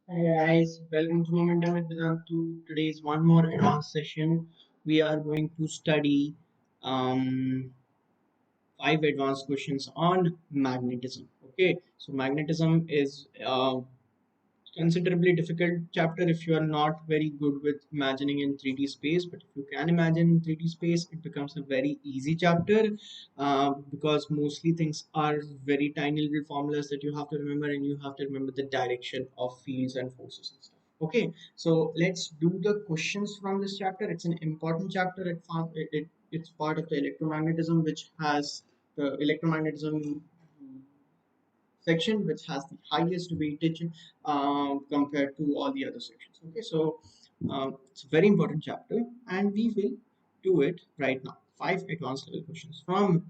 Hi guys, welcome to Magnetism Vedantu. Today is one more advanced session. We are going to study um, 5 advanced questions on magnetism. Okay, so magnetism is considerably difficult chapter if you are not very good with imagining in 3D space, but if you can imagine in 3D space it becomes a very easy chapter, because mostly things are very tiny little formulas that you have to remember, and you have to remember the direction of fields and forces and stuff. Okay, so let's do the questions from this chapter. It's an important chapter. It's part of the electromagnetism, which has the electromagnetism section, which has the highest weightage compared to all the other sections. Okay, so it's a very important chapter, and we will do it right now. 5 advanced level questions from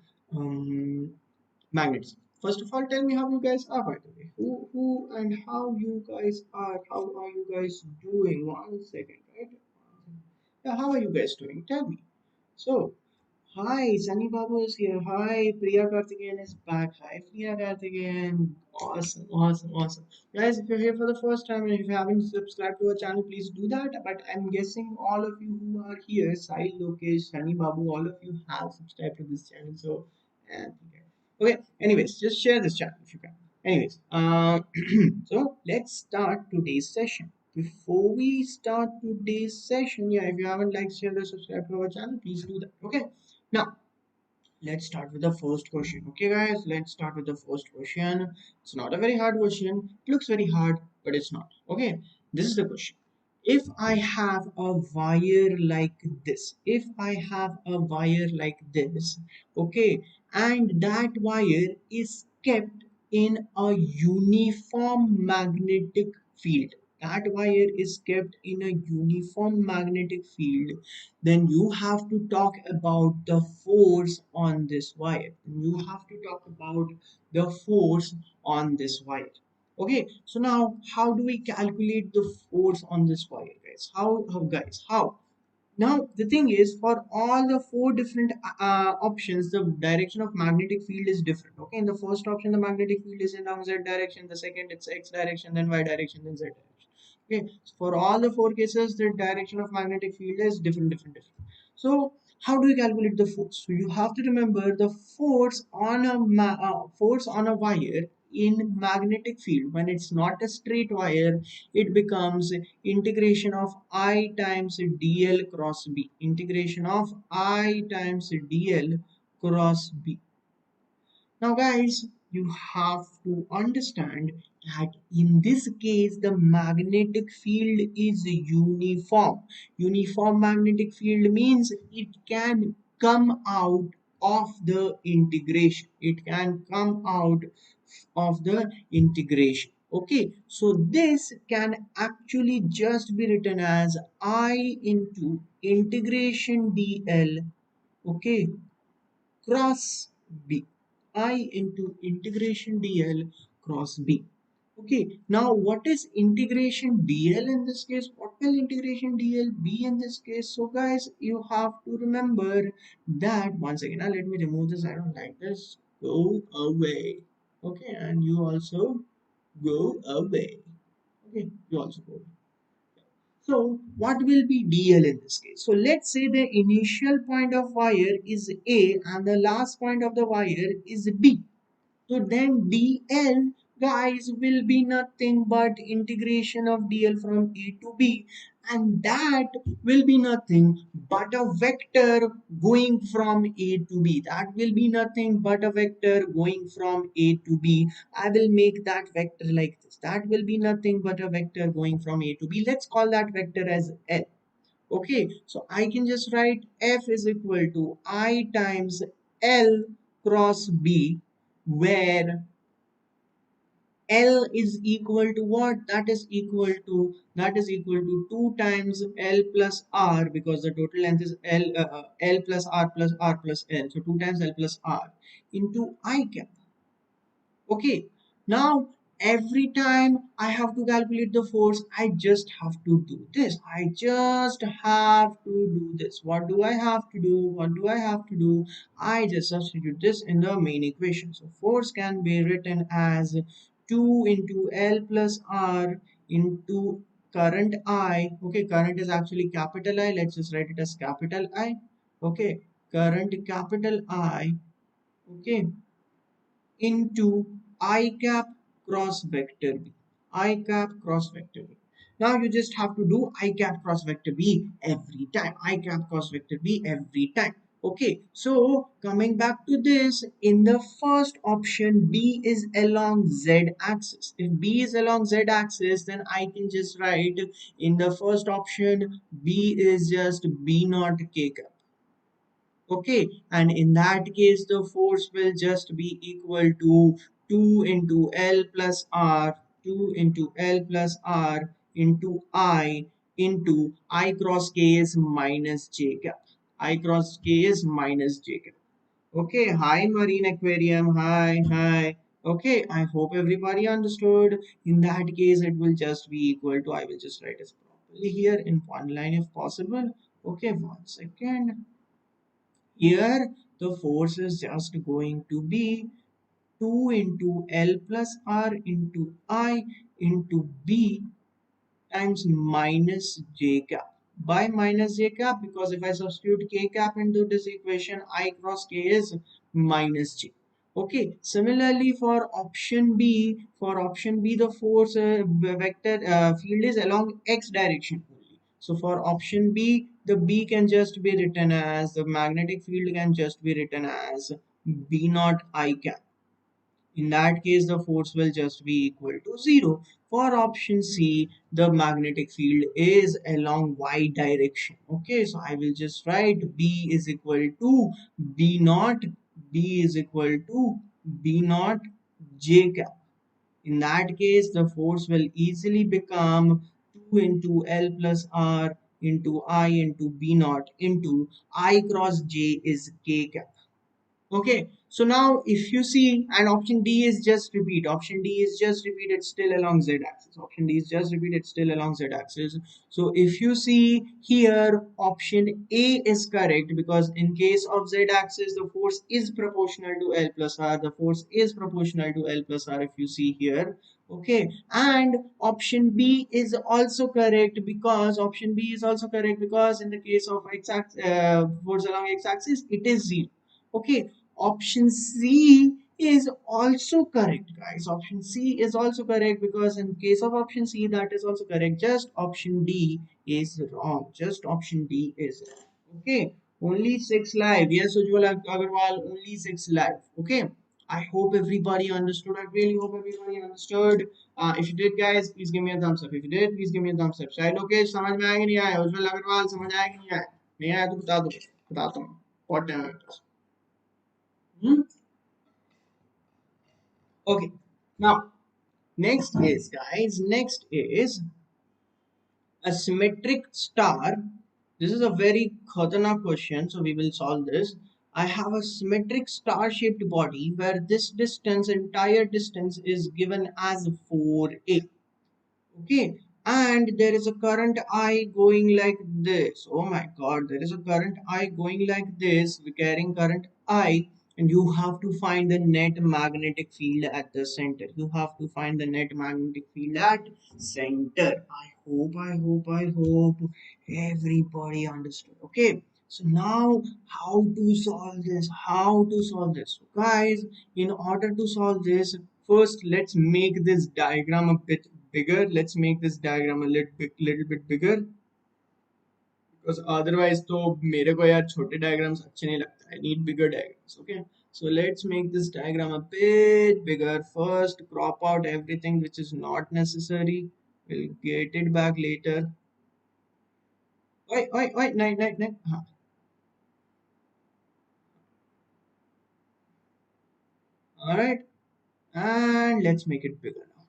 magnetism. First of all, tell me how you guys are, by the way. Who and how you guys are? How are you guys doing? 1 second, right? Yeah, how are you guys doing? Tell me. So, hi, Sunny Babu is here. Hi, Priya Karthikeyan is back. Hi, Priya Karthikeyan. Awesome, awesome, awesome. Guys, if you're here for the first time and if you haven't subscribed to our channel, please do that. But I'm guessing all of you who are here, Sai, Lokesh, Sunny Babu, all of you have subscribed to this channel. So, uh, okay. Anyways, just share this channel if you can. Anyways, so let's start today's session. Before we start today's session, yeah, if you haven't liked, share, or subscribed to our channel, please do that. Okay. Now, let's start with the first question. Okay, guys, let's start with the first question. It's not a very hard question. It looks very hard, but it's not. Okay, this is the question. If I have a wire like this, if I have a wire like this, okay, and that wire is kept in a uniform magnetic field, that wire is kept in a uniform magnetic field, then you have to talk about the force on this wire. You have to talk about the force on this wire. Okay, so now how do we calculate the force on this wire, guys? How guys? How? Now the thing is, for all the 4 different options, the direction of magnetic field is different. Okay, in the first option, the magnetic field is in z direction. The second, it's x direction, then y direction, then z direction. Okay, so for all the 4 cases, the direction of magnetic field is different, different, different. So how do you calculate the force? So you have to remember the force on a wire in magnetic field. When it's not a straight wire, it becomes integration of I times dl cross b. Integration of I times dl cross b. Now, guys, you have to understand that in this case, the magnetic field is uniform. Uniform magnetic field means it can come out of the integration. It can come out of the integration. Okay, so this can actually just be written as I into integration dl, okay, cross b. I into integration dl cross b. Okay, now what is integration dl in this case? What will integration dl be in this case? So guys, you have to remember that. Once again, now let me remove this. I don't like this. Go away. Okay, and you also go away. Okay, you also go away. So what will be DL in this case? So let's say the initial point of wire is A and the last point of the wire is B. So then DL, guys, will be nothing but integration of DL from A to B, and that will be nothing but a vector going from A to B. That will be nothing but a vector going from A to B. I will make that vector like this. That will be nothing but a vector going from A to B. Let's call that vector as L. Okay, so I can just write F is equal to I times L cross B, where L is equal to what? That is equal to 2 times L plus R, because the total length is L plus R plus L. So 2 times L plus R into I cap. Okay, now every time I have to calculate the force, I just have to do this. I just have to do this. What do I have to do? What do I have to do? I just substitute this in the main equation. So force can be written as 2 into L plus R into current I. Okay, current is actually capital I. Let's just write it as capital I. Okay, current capital I. Okay, into I cap cross vector B. I cap cross vector B. Now you just have to do I cap cross vector B every time. I cap cross vector B every time. Okay, so coming back to this, in the first option, B is along Z axis. If B is along Z axis, then I can just write in the first option, B is just B naught K cap. Okay, and in that case the force will just be equal to 2 into L plus R, 2 into L plus R into I cross K is minus J cap. I cross K is minus J cap. Okay, hi Marine Aquarium, hi. Okay, I hope everybody understood. In that case, it will just be equal to, I will just write it properly here in one line if possible. Okay, 1 second. Here, the force is just going to be 2 into L plus R into I into B times minus J cap. By minus J cap, because if I substitute K cap into this equation, I cross K is minus J. Okay, similarly for option B, the force vector field is along X direction only. So for option B, the B can just be written as, the magnetic field can just be written as B naught I cap. In that case, the force will just be equal to 0. For option C, the magnetic field is along Y direction. Okay, so I will just write B is equal to B naught, B is equal to B naught J cap. In that case, the force will easily become 2 into L plus R into I into B naught into I cross J is K cap. Okay, so now if you see, and option D is just repeat, option D is just repeated still along Z axis. Option D is just repeated still along Z axis. So if you see here, option A is correct, because in case of Z axis, the force is proportional to L plus R. The force is proportional to L plus R if you see here. Okay, and option B is also correct, because option B is also correct because in the case of X axis, force along X axis, it is 0. Okay, option C is also correct, guys. Option C is also correct, because in case of option C, that is also correct. Just option D is wrong. Just option D is wrong. Okay, only 6 live. Yes, Ujjwal Agarwal, only 6 live. Okay, I hope everybody understood. I really hope everybody understood. If you did, guys, please give me a thumbs up. If you did, please give me a thumbs up. शायद okay, समझ में आया कि नहीं आया? उज्जवल अग्रवाल समझ आया कि नहीं आया? नहीं आया तो बता दो, बताता हूँ. What time it is? Hmm? Okay. Now, next is a symmetric star. This is a very khatana question, so we will solve this. I have a symmetric star-shaped body where this distance, entire distance, is given as 4a. Okay, and there is a current I going like this. Oh my god, there is a current I going like this, carrying current I, and you have to find the net magnetic field at the center. You have to find the net magnetic field at center. I hope everybody understood. Okay, so now how to solve this? How to solve this? So guys, in order to solve this, first let's make this diagram a bit bigger. Let's make this diagram a little bit bigger, because otherwise तो मेरे को यार छोटे diagrams अच्छे नहीं लगता. I need bigger diagrams. Okay, so let's make this diagram a bit bigger. First crop out everything which is not necessary. We'll get it back later. Oi, night. All right, and let's make it bigger now.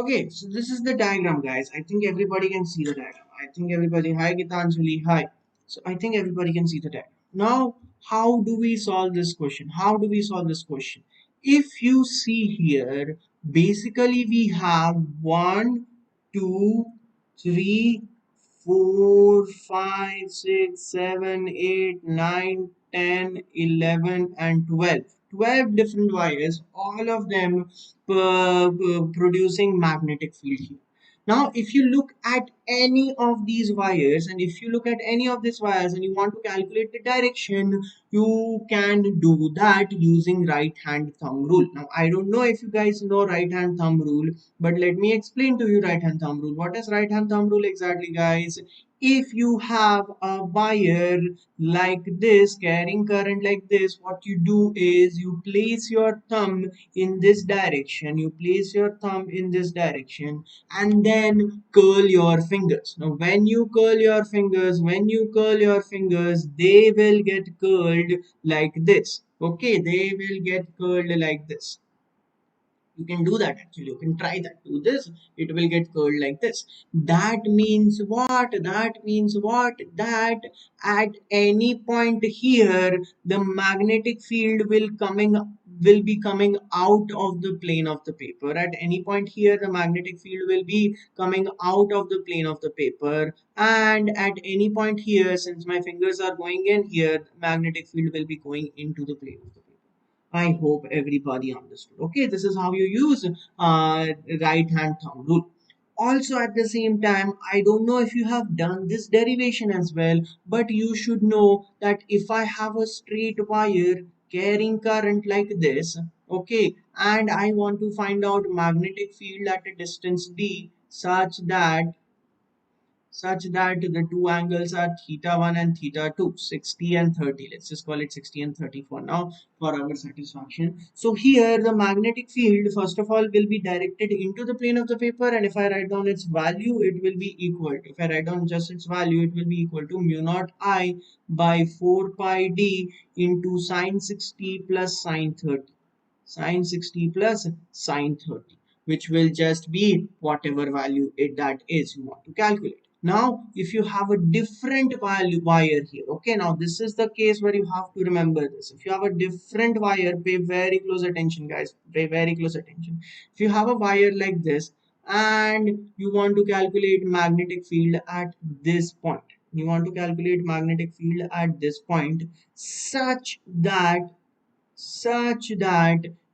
Okay, so this is the diagram, guys. I think everybody can see the diagram. I think everybody, hi Gitanjali, hi. So I think everybody can see the diagram. Now, how do we solve this question? How do we solve this question? If you see here, basically we have 1, 2, 3, 4, 5, 6, 7, 8, 9, 10, 11, and 12. 12 different wires, all of them producing magnetic field here. Now, if you look at any of these wires, and if you look at any of these wires and you want to calculate the direction, you can do that using right hand thumb rule. Now, I don't know if you guys know right hand thumb rule, but let me explain to you right hand thumb rule. What is right hand thumb rule exactly, guys? If you have a wire like this carrying current like this, what you do is you place your thumb in this direction, you place your thumb in this direction, and then curl your fingers. Now when you curl your fingers, they will get curled like this. Okay, they will get curled like this. You can do that, actually you can try that. Do this, it will get curled like this. That means what? That at any point here the magnetic field will be coming out of the plane of the paper. At any point here the magnetic field will be coming out of the plane of the paper, and at any point here, since my fingers are going in here, magnetic field will be going into the plane of the paper. I hope everybody understood. Okay, this is how you use right hand thumb rule. Also, at the same time, I don't know if you have done this derivation as well, but you should know that if I have a straight wire carrying current like this, okay, and I want to find out magnetic field at a distance d such that the two angles are theta 1 and theta 2, 60 and 30. Let's just call it 60 and 30 for now for our satisfaction. So here the magnetic field first of all will be directed into the plane of the paper, and if I write down its value, it will be equal to, if I write down just its value, it will be equal to mu naught I by 4 pi d into sine 60 plus sine 30. Sine 60 plus sine 30, which will just be whatever value that is you want to calculate. Now, if you have a different value wire here, okay, now this is the case where you have to remember this. If you have a different wire, pay very close attention, guys, pay very close attention. If you have a wire like this and you want to calculate magnetic field at this point, you want to calculate magnetic field at this point such that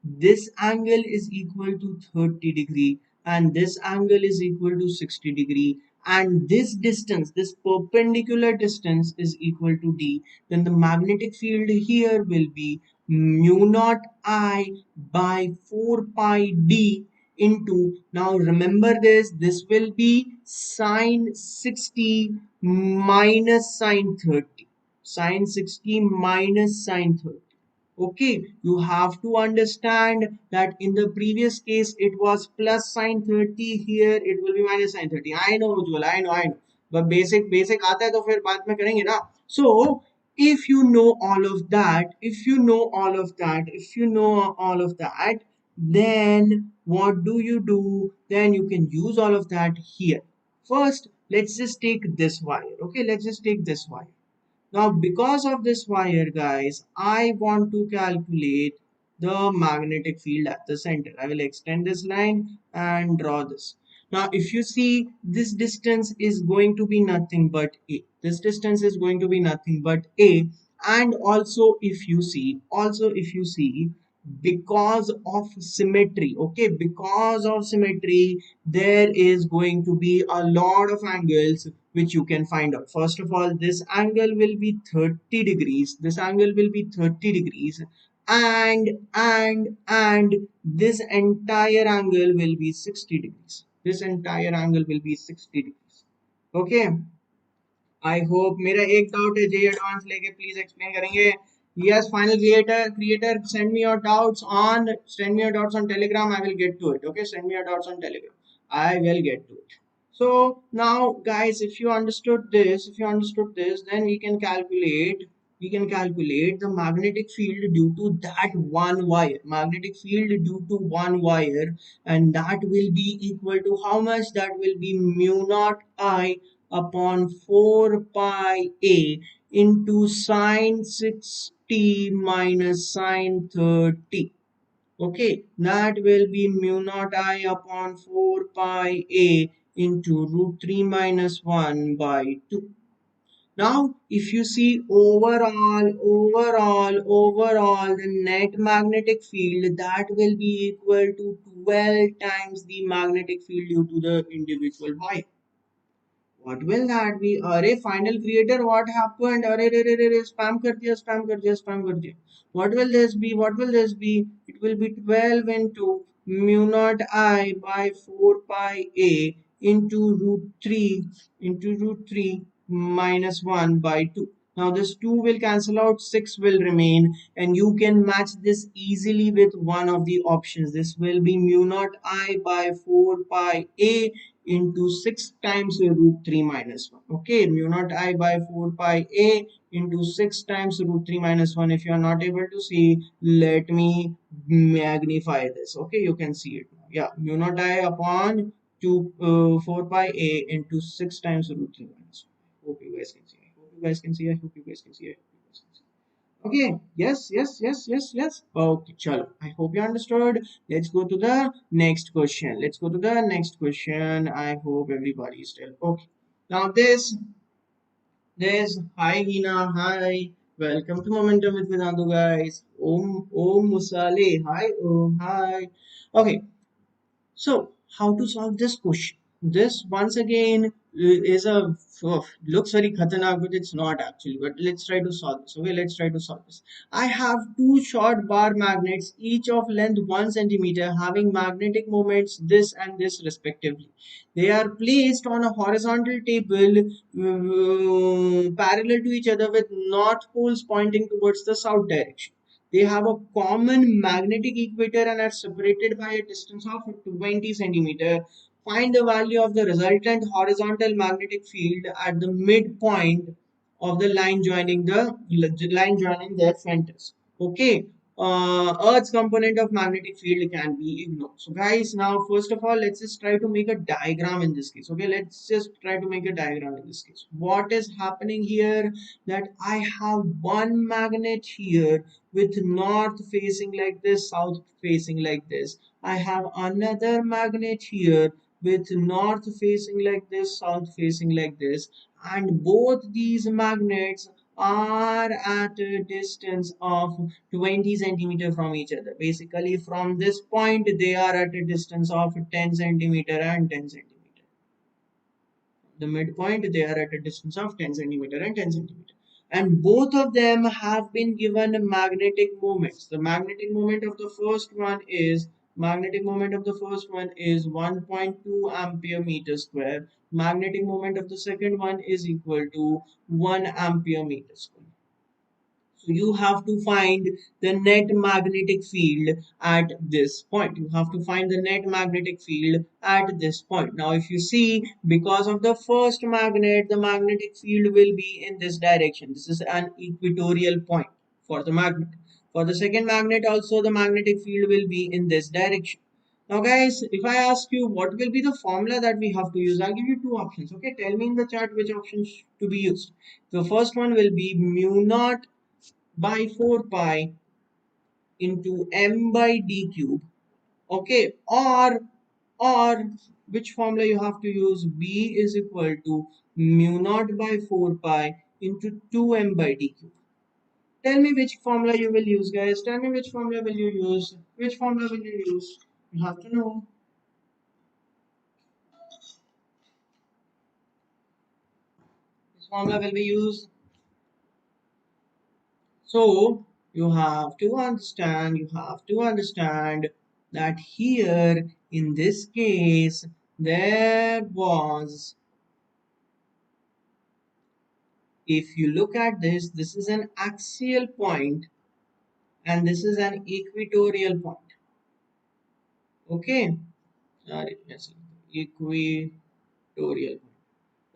this angle is equal to 30 degree and this angle is equal to 60 degree, and this distance, this perpendicular distance is equal to d, then the magnetic field here will be mu naught I by 4 pi d into, now remember this will be sine 60 minus sine 30, sine 60 minus sine 30. Okay, you have to understand that in the previous case it was plus sine 30, here it will be minus sine 30. I know Ujjwal, I know. But basic आता है तो फिर बाद में करेंगे ना. So if you know all of that, then what do you do? Then you can use all of that here. First, let's just take this wire. Okay, let's just take this wire. Now, because of this wire, guys, I want to calculate the magnetic field at the center. I will extend this line and draw this. Now, if you see, this distance is going to be nothing but A. This distance is going to be nothing but A. And also if you see, because of symmetry, okay, because of symmetry, there is going to be a lot of angles which you can find out. First of all, this angle will be 30 degrees, and this entire angle will be 60 degrees, okay. I hope मेरा एक doubt है JEE advance लेके please explain करेंगे. Yes final creator send me your doubts on Telegram. I will get to it. Okay, send me your doubts on Telegram. I will get to it. So now guys, if you understood this, then we can calculate the magnetic field due to that one wire, and that will be equal to how much? That will be mu naught I upon 4 pi a into sine 60 minus sine 30. Okay, that will be mu naught I upon 4 pi a into root 3 minus 1 by 2. Now, if you see overall, the net magnetic field that will be equal to 12 times the magnetic field due to the individual wire. What will that be? अरे final creator, what happened? अरे spam कर दिया, spam कर दिया, spam कर दिया. What will this be? What will this be? It will be 12 into mu naught I by 4 pi a into root 3 minus 1 by 2. Now this 2 will cancel out, 6 will remain, and you can match this easily with one of the options. This will be mu naught I by 4 pi a into 6 times root 3 minus 1. Okay, mu naught I by 4 pi a into 6 times root 3 minus 1. If you are not able to see, let me magnify this. Okay, you can see it now. Yeah, mu naught I upon 4 pi a into 6 times root 3 minus 1. Hope you guys can see. I hope you guys can see. I hope you guys can see. I hope you guys can see. Okay, yes. Okay, chalo. I hope you understood. Let's go to the next question. Let's go to the next question. I hope everybody is still okay. Now this, hi Hina, hi. Welcome to Momentum with Vedantu, guys. Om Musale, hi hi. Okay, so, how to solve this question? This once again is a looks very khatanak, but it's not actually. But let's try to solve this. Okay, let's try to solve this. I have two short bar magnets, each of length 1 centimeter, having magnetic moments this and this respectively. They are placed on a horizontal table parallel to each other with north poles pointing towards the south direction. They have a common magnetic equator and are separated by a distance of 20 centimeter. Find the value of the resultant horizontal magnetic field at the midpoint of the line joining their centers. Okay. Earth's component of magnetic field can be ignored. So guys, now first of all, let's just try to make a diagram in this case. Okay, let's just try to make a diagram in this case. What is happening here? That I have one magnet here with north facing like this, south facing like this. I have another magnet here with north facing like this, south facing like this, and both these magnets are at a distance of 20 centimeter from each other. Basically, from this point, they are at a distance of 10 centimeter and 10 centimeter. The midpoint, they are at a distance of 10 centimeter and 10 centimeter. And both of them have been given magnetic moments. The magnetic moment of the first one is 1.2 ampere meter square. Magnetic moment of the second one is equal to 1 ampere meter square. So you have to find the net magnetic field at this point. You have to find the net magnetic field at this point. Now, if you see, because of the first magnet, the magnetic field will be in this direction. This is an equatorial point for the magnet. For the second magnet, also the magnetic field will be in this direction. Now, guys, if I ask you what will be the formula that we have to use, I'll give you two options. Okay, tell me in the chat which options to be used. The first one will be mu naught by 4 pi into m by d cube. Okay, or which formula you have to use? B is equal to mu naught by 4 pi into 2m by d cube. Tell me which formula you will use, guys. Tell me which formula will you use? Which formula will you use? You have to know. Which formula will be used? So you have to understand that here in this case there was, if you look at this, this is an axial point and this is an equatorial point. Okay, let's see. Equatorial.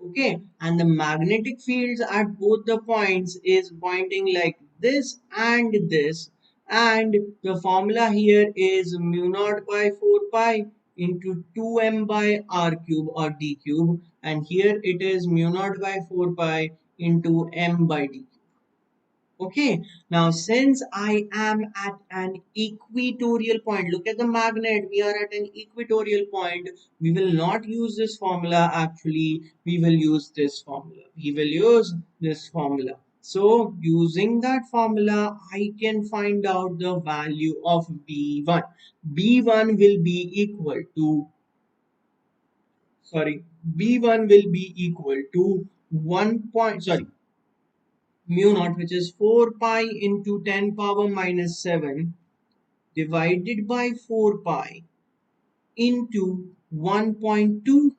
Okay, and the magnetic fields at both the points is pointing like this and this, and the formula here is mu naught by 4 pi into 2m by r cube or d cube, and here it is mu naught by 4 pi into m by d cube. Okay, now since I am at an equatorial point, look at the magnet, we are at an equatorial point. We will not use this formula actually, we will use this formula. We will use this formula. So using that formula, I can find out the value of B1. B1 will be equal to, sorry, B1 will be equal to 1 point, sorry, mu naught, which is 4 pi into 10 power minus 7 divided by 4 pi into 1.2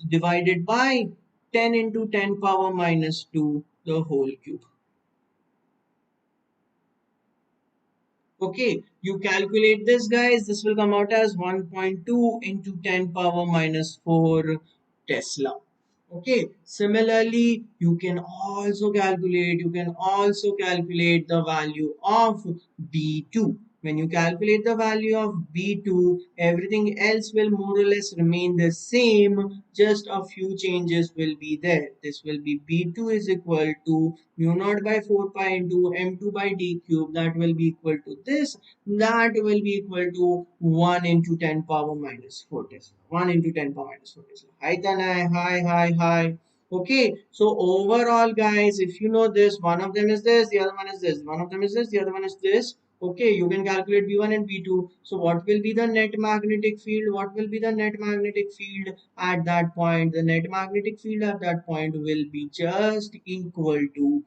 divided by 10 into 10 power minus 2 the whole cube. Okay, you calculate this, guys. This will come out as 1.2 into 10 power minus 4 Tesla. Okay, similarly, you can also calculate the value of B2. When you calculate the value of B2, everything else will more or less remain the same, just a few changes will be there. This will be B2 is equal to mu naught by 4 pi into m2 by d cube, that will be equal to this, that will be equal to 1 into 10 power minus 4 Tesla. 1 into 10 power minus 4 Tesla. Hi Tanai, hi. Okay, so overall guys, if you know this, one of them is this, the other one is this, one of them is this, the other one is this. Okay, you can calculate B1 and B2. So what will be the net magnetic field? What will be the net magnetic field at that point? The net magnetic field at that point will be just equal to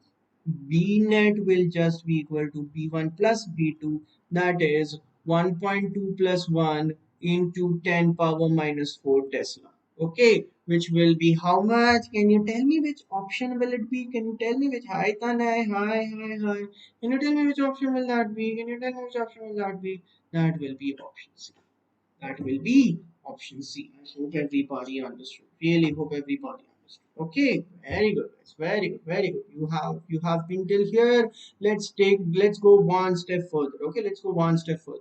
B net will just be equal to B1 plus B2, that is 1.2 plus 1 into 10 power minus 4 Tesla. Okay, which will be how much? Can you tell me which option will it be? Can you tell me which? Hi Tanai, hi. Can you tell me which option will that be? Can you tell me which option will that be? That will be option C. That will be option C. I hope everybody understood. Really hope everybody understood. Okay, very good, guys. Very good. You have been till here. Let's go one step further. Okay, let's go one step further.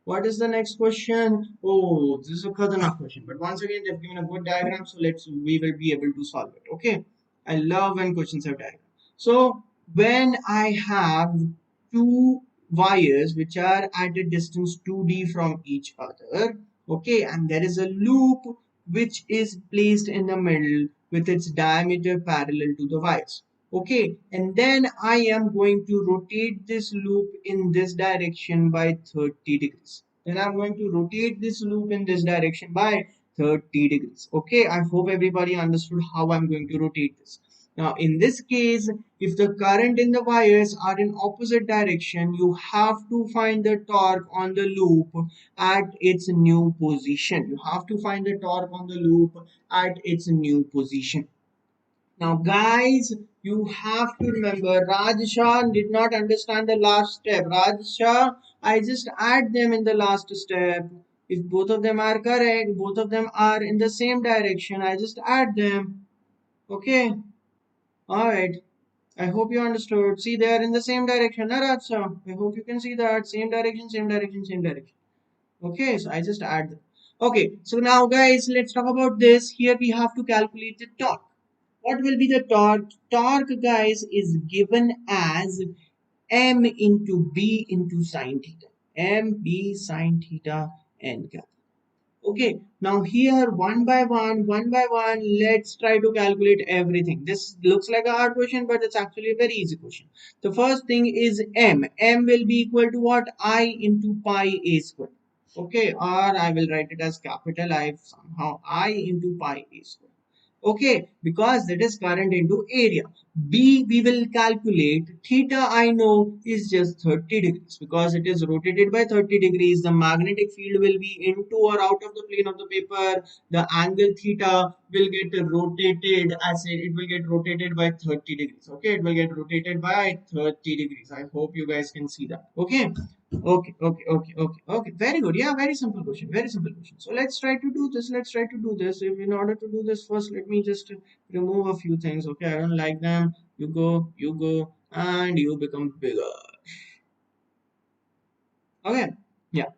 What is the next question? Oh, this is a Khatarnak question. But once again, they've given a good diagram, so we will be able to solve it. Okay. I love when questions have diagram. So when I have two wires which are at a distance 2d from each other, okay, and there is a loop which is placed in the middle with its diameter parallel to the wires, okay, and then I am going to rotate this loop in this direction by 30 degrees. Then I'm going to rotate this loop in this direction by 30 degrees. Okay, I hope everybody understood how I'm going to rotate this. Now in this case, if the current in the wires are in opposite direction, you have to find the torque on the loop at its new position. You have to find the torque on the loop at its new position. Now guys, you have to remember, Raj Shah did not understand the last step. Raj Shah, I just add them in the last step. If both of them are correct, both of them are in the same direction, I just add them. Okay, alright. I hope you understood. See, they are in the same direction, na Raj Shah? I hope you can see that. Same direction, same direction, same direction. Okay, so I just add them. Okay, so now guys, let's talk about this. Here we have to calculate the torque. What will be the torque? Torque, guys, is given as m into b into sine theta. M b sine theta n cap. Okay, now here one by one, let's try to calculate everything. This looks like a hard question, but it's actually a very easy question. The first thing is m. M will be equal to what? I into pi a square. Okay, or I will write it as capital I somehow. I into pi a square. Okay, because that is current into area. B, we will calculate theta. I know is just 30 degrees because it is rotated by 30 degrees. The magnetic field will be into or out of the plane of the paper. The angle theta will get rotated. I said it will get rotated by 30 degrees. Okay, it will get rotated by 30 degrees. I hope you guys can see that. Okay. Okay. Very good. Yeah, very simple question. Very simple question. So let's try to do this. Let's try to do this. If in order to do this, first let me just remove a few things. Okay, I don't like them. You go, and you become bigger. Okay. Yeah.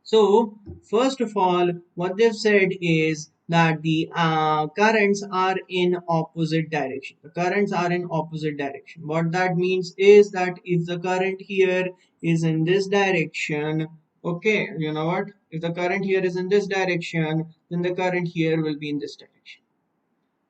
So first of all, what they've said is that the currents are in opposite direction. The currents are in opposite direction. What that means is that if the current here is in this direction, okay, you know what? If the current here is in this direction, then the current here will be in this direction.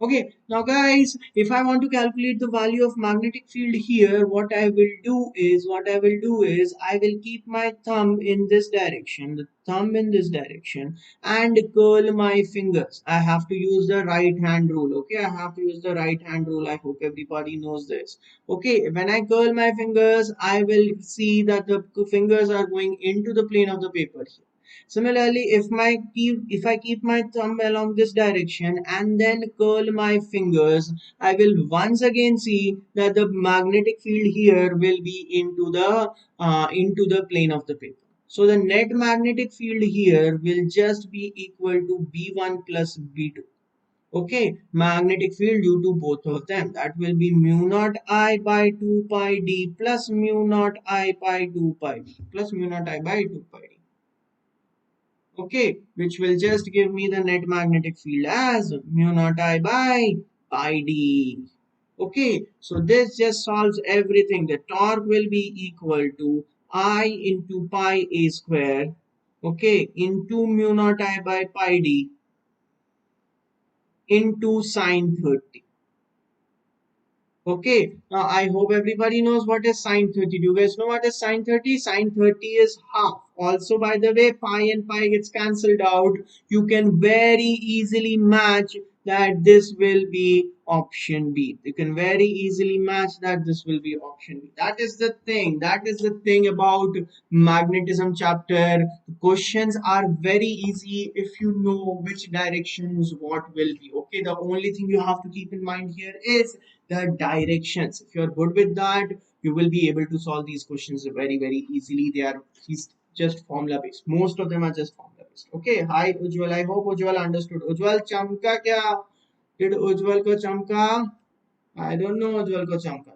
Okay, now guys, if I want to calculate the value of magnetic field here, what I will do is I will keep my thumb in this direction, the thumb in this direction, and curl my fingers. I have to use the right hand rule. Okay, I have to use the right hand rule. I hope everybody knows this. Okay, when I curl my fingers, I will see that the fingers are going into the plane of the paper here. Similarly, if I keep my thumb along this direction and then curl my fingers, I will once again see that the magnetic field here will be into the plane of the paper. So the net magnetic field here will just be equal to B1 plus B2. Okay, magnetic field due to both of them, that will be mu naught I by 2 pi d plus mu naught I by 2 pi d plus mu naught I by 2 pi d. Okay, which will just give me the net magnetic field as mu naught I by pi d. Okay, so this just solves everything. The torque will be equal to I into pi a square, okay, into mu naught I by pi d into sine 30. Okay, now I hope everybody knows what is sine 30. Do you guys know what is sine 30? Sine 30 is half. Also, by the way, pi and pi gets cancelled out. You can very easily match that this will be option B. You can very easily match that this will be option B. That is the thing. That is the thing about magnetism chapter. The questions are very easy if you know which directions what will be. Okay, the only thing you have to keep in mind here is the directions. If you're good with that, you will be able to solve these questions very easily. They are just formula based. Most of them are just formula based. Okay, hi Ujwal. I hope Ujwal understood. Ujwal chamka kya? Did Ujwal ko chamka? I don't know Ujwal ko chamka.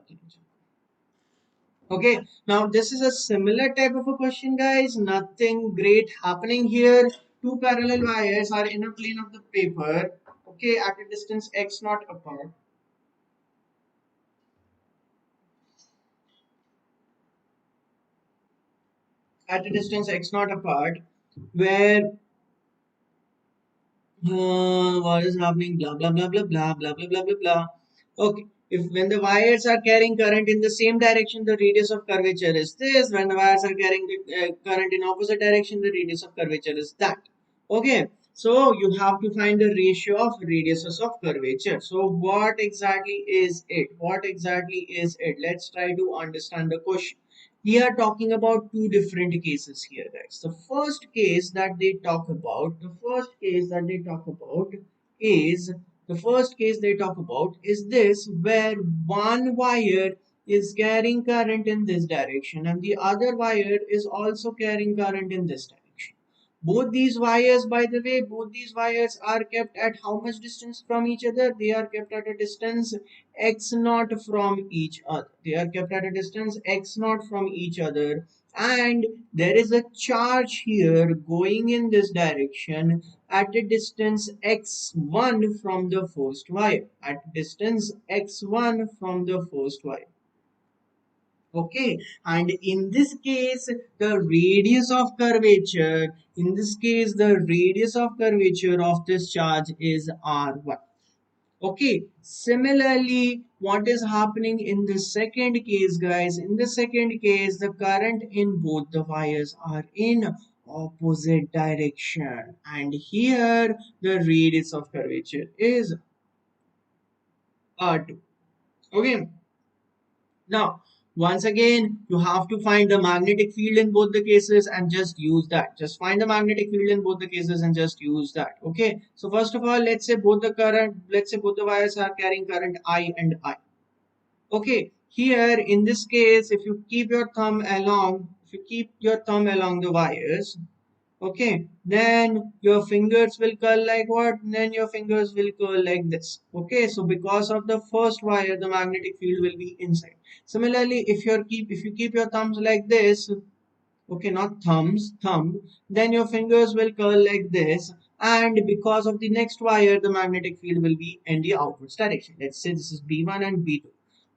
Okay, now this is a similar type of a question, guys. Nothing great happening here. Two parallel wires are in a plane of the paper, okay, at a distance x naught apart. At a distance x naught apart, where what is happening, blah blah blah blah blah blah blah blah blah blah. Okay, if when the wires are carrying current in the same direction, the radius of curvature is this. When the wires are carrying the current in opposite direction, the radius of curvature is that. Okay, so you have to find the ratio of radiuses of curvature. So what exactly is it? What exactly is it? Let's try to understand the question. We are talking about two different cases here, guys. The first case this, where one wire is carrying current in this direction and the other wire is also carrying current in this direction. Both these wires, by the way, both these wires are kept at how much distance from each other? They are kept at a distance x naught from each other. They are kept at a distance x naught from each other. And there is a charge here going in this direction at a distance x1 from the first wire. At distance x1 from the first wire. Okay, and in this case the radius of curvature, of this charge is r1. Okay, similarly, what is happening in the second case, guys? In the second case, the current in both the wires are in opposite direction, and here the radius of curvature is r2. Okay, now, once again, you have to find the magnetic field in both the cases and just use that. Just find the magnetic field in both the cases and just use that. Okay. So first of all, let's say both the wires are carrying current I and I. Okay. Here in this case, if you keep your thumb along the wires, okay, then your fingers will curl like what? Then your fingers will curl like this. Okay, so because of the first wire, the magnetic field will be inside. Similarly, if you keep your thumbs like this, okay, not thumb, then your fingers will curl like this. and because of the next wire the magnetic field will be in the outwards direction. Let's say this is B1 and B2.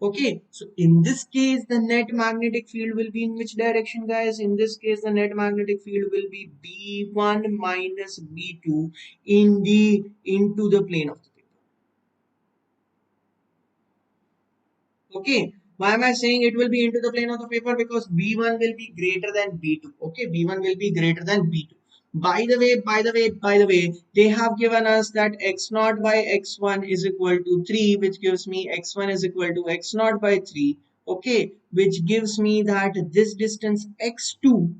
Okay, so in this case the net magnetic field will be in which direction, guys? In this case the net magnetic field will be B1 minus B2 into the plane of the paper. Okay, why am I saying it will be into the plane of the paper? Because B1 will be greater than B2. Okay, B1 will be greater than B2. By the way, they have given us that x naught by x1 is equal to 3, which gives me x1 is equal to x naught by 3. Okay, which gives me that this distance x2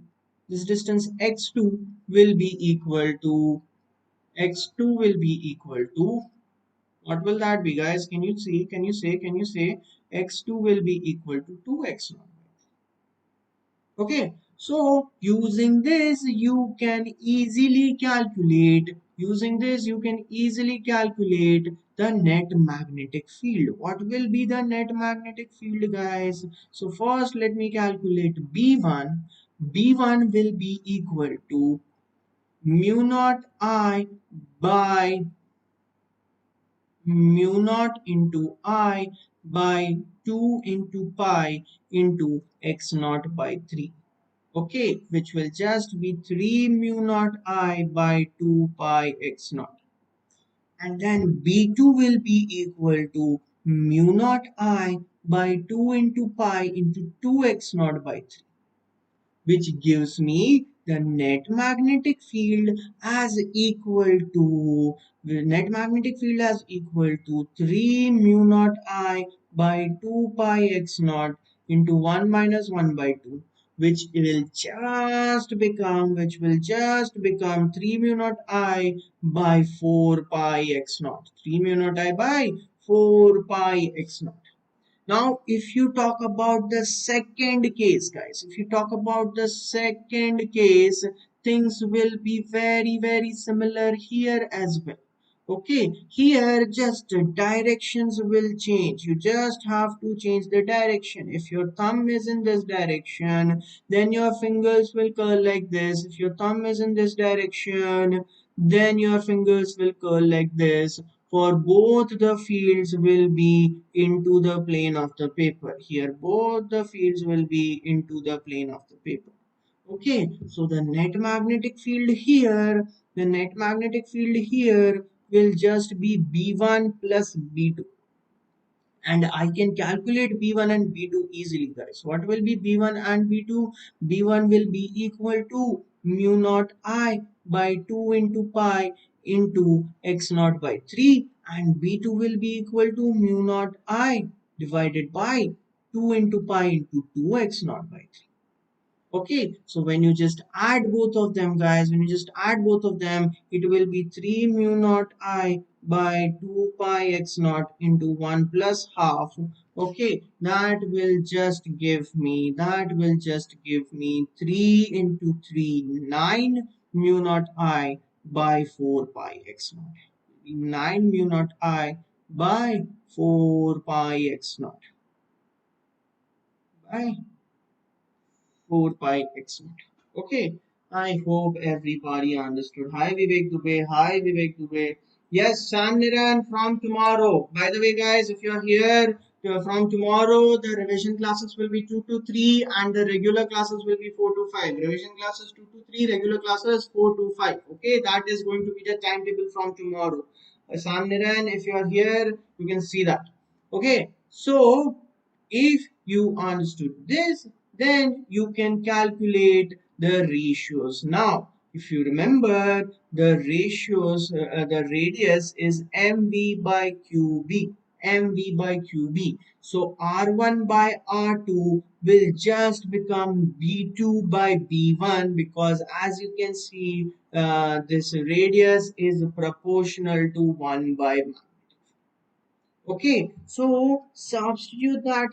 will be equal to x2 will be equal to, what will that be, guys? Can you see? Can you say x2 will be equal to 2x0? Okay, so using this you can easily calculate the net magnetic field. What will be the net magnetic field, guys? So first let me calculate B1. B1 will be equal to mu naught I by mu naught into I by 2 into pi into x naught by 3. Okay, which will just be 3 mu naught I by 2 pi x naught. And then B2 will be equal to mu naught I by 2 into pi into 2x naught by 3, which gives me the net magnetic field as equal to 3 mu naught I by 2 pi x naught into 1 minus 1 by 2, which will just become 3 mu naught I by 4 pi x naught. 3 mu naught I by 4 pi x naught. Now, if you talk about the second case, guys, if you talk about the second case, things will be very, very similar here as well. Okay, here just the directions will change. You just have to change the direction. If your thumb is in this direction, then your fingers will curl like this. If your thumb is in this direction, then your fingers will curl like this. For both the fields will be into the plane of the paper. Here both the fields will be into the plane of the paper. Okay, so the net magnetic field here will just be B1 plus B2. And I can calculate B1 and B2 easily, guys. What will be B1 and B2? B1 will be equal to mu naught I by 2 into pi into x naught by 3, and B2 will be equal to mu naught I divided by 2 into pi into 2x naught by 3. Okay, so when you just add both of them, guys, it will be 3 mu naught I by 2 pi x naught into 1 plus half. Okay, that will just give me 3 into 3, 9 mu naught I by 4 pi x naught. 9 mu naught I by 4 pi x naught by 4 pi x naught. Okay, I hope everybody understood. Hi Vivek Dubey. Hi Vivek Dubey. Yes, Sam Niran from tomorrow. By the way, guys, if you're here from tomorrow, the revision classes will be 2 to 3 and the regular classes will be 4 to 5. Revision classes 2 to 3, regular classes 4 to 5. Okay, that is going to be the timetable from tomorrow. Sam Niran, if you are here, you can see that. Okay, so if you understood this, then you can calculate the ratios. Now, if you remember the ratios, the radius is mv by qb, mv by qb. So r1 by r2 will just become b2 by b1, because as you can see, this radius is proportional to 1 by. Okay, so substitute that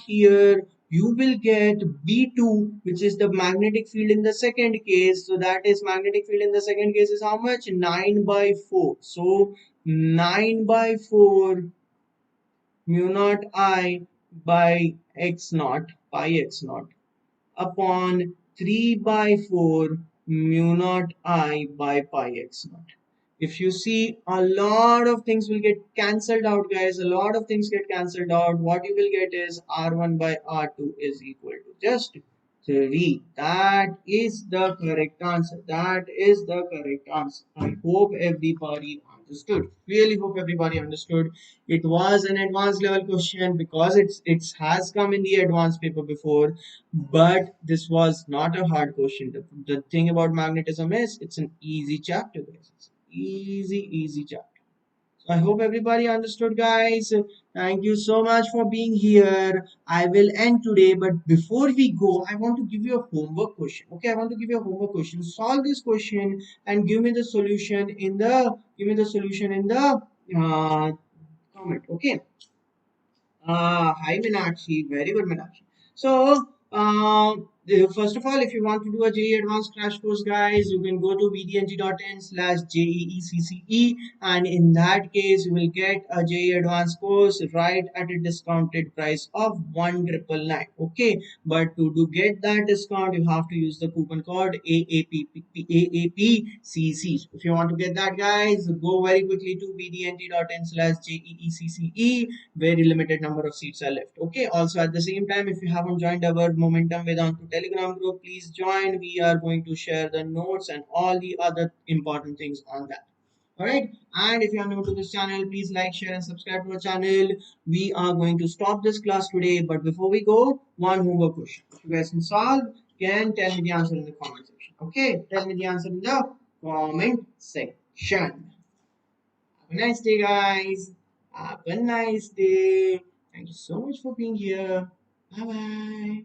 here, you will get B2, which is the magnetic field in the second case. So that is magnetic field in the second case is how much? 9 by 4. So 9 by 4 mu naught I by x naught, pi x naught upon 3 by 4 mu naught I by pi x naught. If you see, a lot of things will get cancelled out, guys. A lot of things get cancelled out. What you will get is R1 by R2 is equal to just 3. That is the correct answer. That is the correct answer. I hope everybody understood. Really hope everybody understood. It was an advanced level question because it has come in the advanced paper before, but this was not a hard question. The thing about magnetism is it's an easy chapter, guys. It's easy chapter. So I hope everybody understood, guys. Thank you so much for being here. I will end today, but before we go, I want to give you a homework question. Okay, I want to give you a homework question. Solve this question and give me the solution in the comment. Okay. Hi Meenakshi, very good Meenakshi. So, first of all, if you want to do a JEE Advanced Crash Course, guys, you can go to vdng.in/JEECCE, and in that case, you will get a JEE Advanced course right at a discounted price of 1999. Okay, but to get that discount, you have to use the coupon code AAPCC. If you want to get that, guys, go very quickly to vdng.in/JEECCE. Very limited number of seats are left. Okay, also at the same time, if you haven't joined our Momentum Vedantu Telegram group, please join. We are going to share the notes and all the other important things on that. All right, and if you are new to this channel, please like, share, and subscribe to our channel. We are going to stop this class today, but before we go, one homework question. If you guys can solve, can tell me the answer in the comment section. Okay, tell me the answer in the comment section. Have a nice day, guys. Have a nice day. Thank you so much for being here. Bye bye.